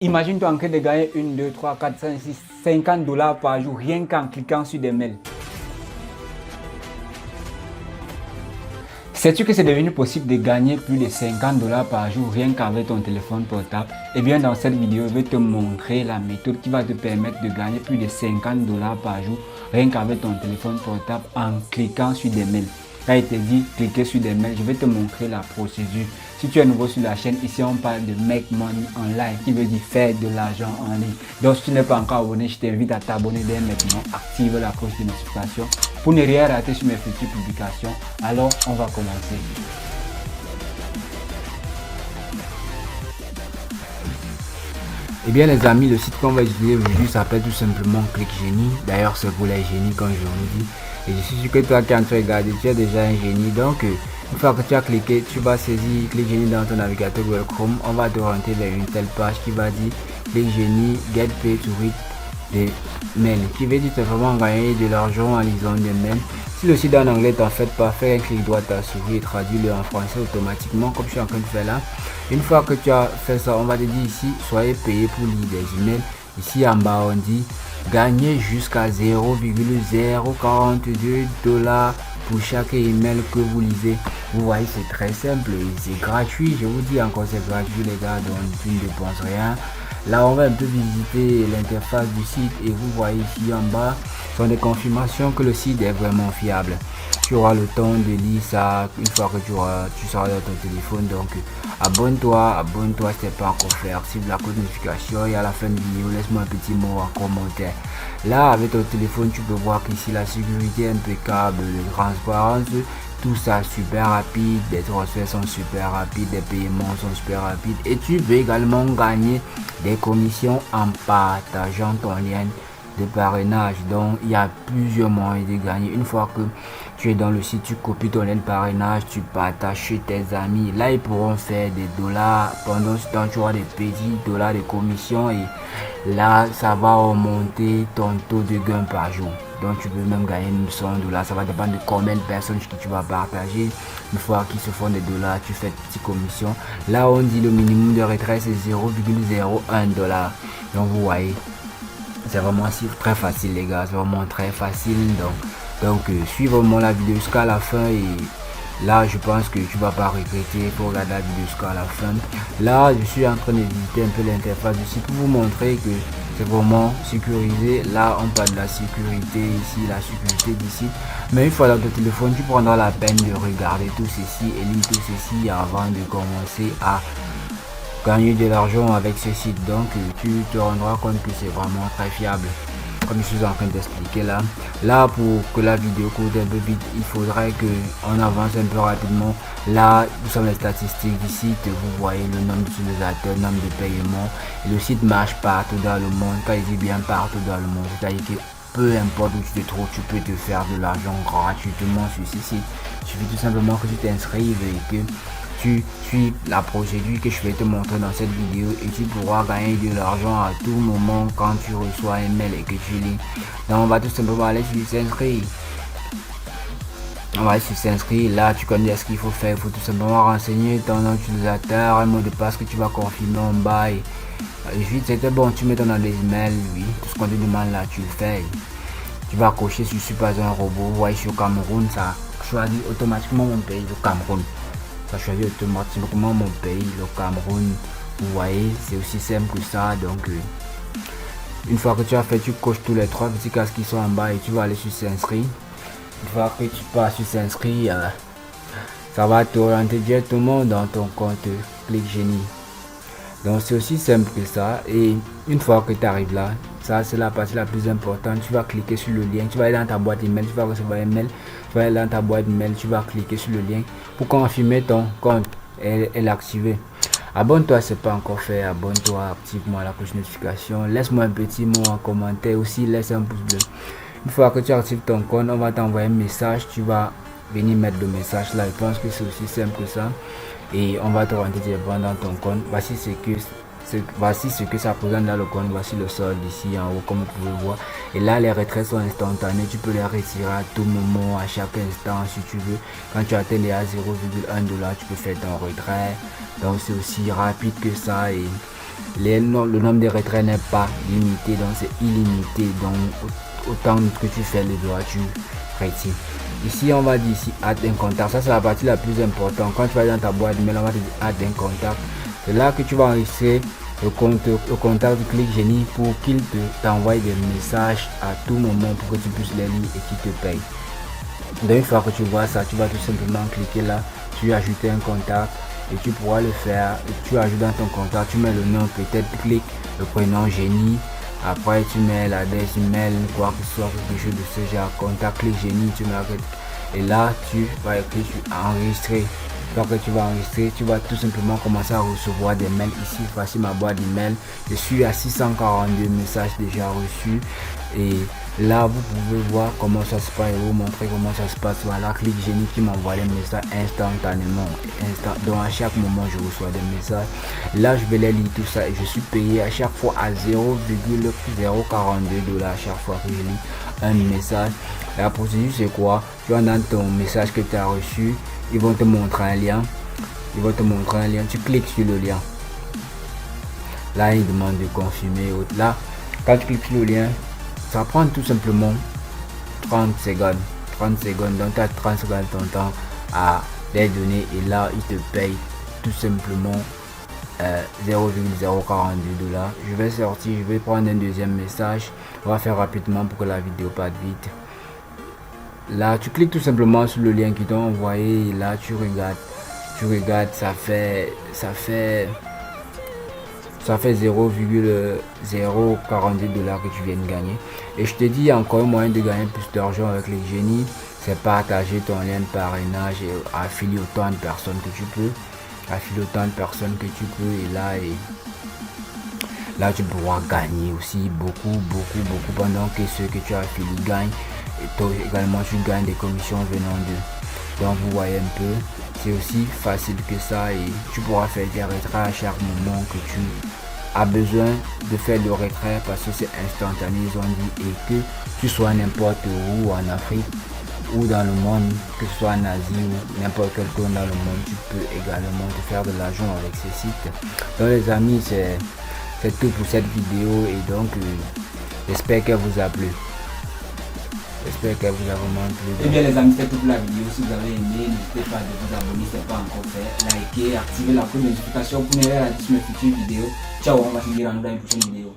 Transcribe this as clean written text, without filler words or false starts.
Imagine-toi en train de gagner 1, 2, 3, 4, 5, 6, 50 dollars par jour rien qu'en cliquant sur des mails. Sais-tu que c'est devenu possible de gagner plus de 50 dollars par jour rien qu'avec ton téléphone portable? Eh bien, dans cette vidéo, je vais te montrer la méthode qui va te permettre de gagner plus de 50 dollars par jour rien qu'avec ton téléphone portable en cliquant sur des mails. Quand il te dit cliquer sur des mails, je vais te montrer la procédure. Si tu es nouveau sur la chaîne, ici on parle de make money online, qui veut dire faire de l'argent en ligne. Donc si tu n'es pas encore abonné, je t'invite à t'abonner dès maintenant, active la cloche de notification pour ne rien rater sur mes futures publications. Alors on va commencer. Eh bien les amis, le site qu'on va utiliser aujourd'hui s'appelle tout simplement ClickGenie. D'ailleurs c'est pour les génies comme je vous dis. Et je suis sûr que toi quand tu regardes, tu es déjà un génie. Donc une fois que tu as cliqué, tu vas saisir ClickGenie dans ton navigateur Google Chrome. On va te orienter vers une telle page qui va dire ClickGenie Get Paid to Read des mails, qui veut dire vraiment gagner de l'argent en lisant des mails. Si le site en anglais t'en fait pas, fais un clic droit à ta souris et traduis-le en français automatiquement comme je suis en train de faire là. Une fois que tu as fait ça, on va te dire ici soyez payé pour lire des emails. Ici en bas on dit gagner jusqu'à 0,042 dollars pour chaque email que vous lisez. Vous voyez, c'est très simple et c'est gratuit. Je vous dis encore, c'est gratuit les gars, donc tu ne dépenses rien. Là on va un peu visiter l'interface du site et vous voyez ici en bas sont des confirmations que le site est vraiment fiable. Tu auras le temps de lire ça une fois que tu seras dans ton téléphone. Donc abonne-toi si ce n'est pas encore fait, active la cloche de notification et à la fin de la vidéo laisse-moi un petit mot en commentaire. Là avec ton téléphone tu peux voir qu'ici la sécurité est impeccable, la transparence, tout ça super rapide, les transferts sont super rapides, les paiements sont super rapides et tu peux également gagner des commissions en partageant ton lien de parrainage. Donc il y a plusieurs moyens de gagner. Une fois que tu es dans le site, tu copies ton lien de parrainage, tu partages chez tes amis. Là ils pourront faire des dollars. Pendant ce temps tu auras des petits dollars de commission et là ça va augmenter ton taux de gain par jour. Donc tu peux même gagner 100 dollars. Ça va dépendre de combien de personnes que tu vas partager. Une fois qu'ils se font des dollars, tu fais de petites commissions. Là on dit le minimum de retrait c'est 0,01 dollar. Donc vous voyez, c'est vraiment très facile les gars, c'est vraiment très facile. Donc suis vraiment la vidéo jusqu'à la fin et là je pense que tu vas pas regretter pour regarder la vidéo jusqu'à la fin. Là je suis en train de visiter un peu l'interface du site pour vous montrer que c'est vraiment sécurisé. Là on parle de la sécurité ici, la sécurité du site. Mais une fois dans ton téléphone tu prendras la peine de regarder tout ceci et lire tout ceci avant de commencer à gagner de l'argent avec ce site. Donc tu te rendras compte que c'est vraiment très fiable comme je suis en train d'expliquer là. Pour que la vidéo court un peu vite, il faudrait que on avance un peu rapidement. Là nous sommes les statistiques du site, vous voyez le nombre d'utilisateurs, le nombre de paiements. Le site marche partout dans le monde. Quand il dit bien partout dans le monde, c'est-à-dire que peu importe où tu te trouves, tu peux te faire de l'argent gratuitement sur ce site. Il suffit tout simplement que tu t'inscrives et que tu suis la procédure que je vais te montrer dans cette vidéo et tu pourras gagner de l'argent à tout moment quand tu reçois un mail et que tu lis. Donc on va tout simplement aller sur s'inscrire. On va aller sur s'inscrire. Là tu connais ce qu'il faut faire. Il faut tout simplement renseigner ton nom utilisateur, un mot de passe que tu vas confirmer en bas et ensuite c'était bon, tu mets ton adresse email, oui, tout ce qu'on te demande là tu le fais. Tu vas cocher sur je suis pas un robot. Vous voyez sur Cameroun, ça choisit automatiquement mon pays, le Cameroun. Ça choisit automatiquement mon pays, le Cameroun. Vous voyez, c'est aussi simple que ça. Donc une fois que tu as fait, tu coches tous les trois petits cases qui sont en bas et tu vas aller sur s'inscrire. Une fois que tu passes sur s'inscrire, ça va t'orienter directement dans ton compte ClickGenie. Donc c'est aussi simple que ça. Et une fois que tu arrives là, ça c'est la partie la plus importante. Tu vas cliquer sur le lien, tu vas aller dans ta boîte email, tu vas recevoir un mail, tu vas aller dans ta boîte email, tu vas cliquer sur le lien pour confirmer ton compte est activé. Abonne-toi, c'est pas encore fait, abonne-toi, active-moi la cloche de notification, laisse-moi un petit mot en commentaire aussi, laisse un pouce bleu. Une fois que tu actives ton compte, on va t'envoyer un message, tu vas venir mettre le message là. Je pense que c'est aussi simple que ça et on va te rentrer directement dans ton compte. Voici ce que ça présente dans le compte. Voici le solde ici en haut comme vous pouvez voir et là les retraits sont instantanés, tu peux les retirer à tout moment, à chaque instant si tu veux. Quand tu atteins les 0,1 dollar tu peux faire ton retrait, donc c'est aussi rapide que ça et le nombre de retraits n'est pas limité, donc c'est illimité. Donc autant que tu fais les droits, tu retires. Ici on va dire ici add un contact, ça c'est la partie la plus importante. Quand tu vas dans ta boîte mail, on va te dire add un contact. C'est là que tu vas enregistrer le contact du ClickGenie pour qu'il t'envoie des messages à tout moment pour que tu puisses les lire et qu'il te paye. Donc une fois que tu vois ça, tu vas tout simplement cliquer là, tu ajoutes un contact et tu pourras le faire. Tu ajoutes dans ton contact, tu mets le nom, peut-être clic, le prénom Génie. Après tu mets l'adresse email, quoi que ce soit, quelque chose de ce genre, contact ClickGenie, tu mets et là tu vas écrire enregistrer. Donc tu vas enregistrer, tu vas tout simplement commencer à recevoir des mails. Ici voici ma boîte email, je suis à 642 messages déjà reçus et là vous pouvez voir comment ça se passe et vous montrer comment ça se passe. Voilà, ClickGenie qui m'envoie les messages instantanément, donc à chaque moment je reçois des messages. Là je vais les lire tout ça et je suis payé à chaque fois à 0,042 $ à chaque fois que je lis un message. La procédure c'est quoi? Tu vas dans ton message que tu as reçu, ils vont te montrer un lien, tu cliques sur le lien, là il demande de confirmer. Là quand tu cliques sur le lien, ça prend tout simplement 30 secondes, donc tu as 30 secondes ton temps à les donner et là il te paye tout simplement 0,042 $. Je vais sortir, je vais prendre un deuxième message, on va faire rapidement pour que la vidéo passe vite. Là tu cliques tout simplement sur le lien qui t'ont envoyé et là tu regardes, ça fait 0,042 $ que tu viens de gagner. Et je te dis, il y a encore un moyen de gagner plus d'argent avec les génies, c'est partager ton lien de parrainage et affilier autant de personnes que tu peux, et là tu pourras gagner aussi beaucoup pendant que ceux que tu as affiliés gagnent. Et toi également tu gagnes des commissions venant d'eux. Donc vous voyez un peu, c'est aussi facile que ça et tu pourras faire des retraits à chaque moment que tu as besoin de faire le retrait parce que c'est instantané, ils ont dit, et que tu sois n'importe où en Afrique ou dans le monde, que ce soit en Asie ou n'importe quel coin dans le monde, tu peux également te faire de l'argent avec ces sites. Donc les amis, c'est tout pour cette vidéo et donc j'espère qu'elle vous a plu. J'espère qu'elle vous a vraiment plu. Et bien les amis, c'est tout pour la vidéo. Si vous avez aimé, n'hésitez pas à vous abonner si ce n'est pas encore fait. Likez, activez la cloche de notification pour ne rien rater sur mes futures vidéos. Ciao, on va se dire dans une prochaine vidéo.